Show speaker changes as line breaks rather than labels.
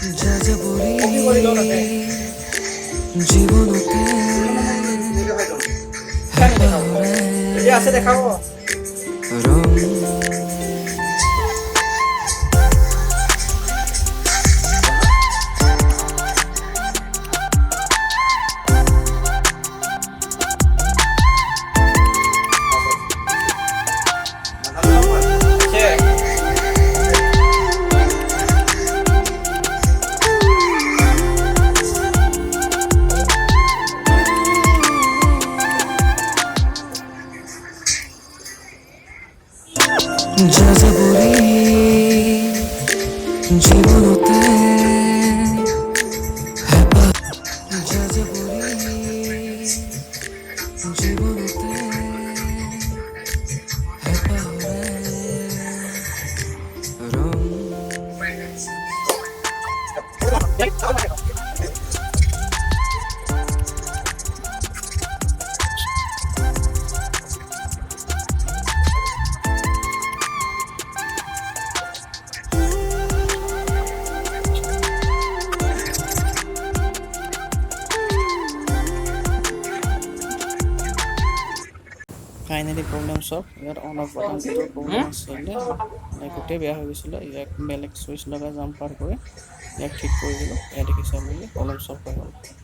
যাযাবৰী জীৱনতে ৰং যাযাবৰী জীৱনতে হেঁপাহ যাযাবৰী জীৱনতে হেঁপাহৰে ৰং
ফাইনেলি প্ৰব্লেম চল্ভ ইয়াত অন অফ বাটনটোৰ প্ৰব্লেম আছিলে গোটেই বেয়া হৈ গৈছিলে ইয়াক বেলেগ চুইচ লগাই জাম্পাৰ কৰি ইয়াক ঠিক কৰি দিলোঁ এয়া দেখিছে বুলি প্ৰব্লেম চল্ভ হৈ গ'ল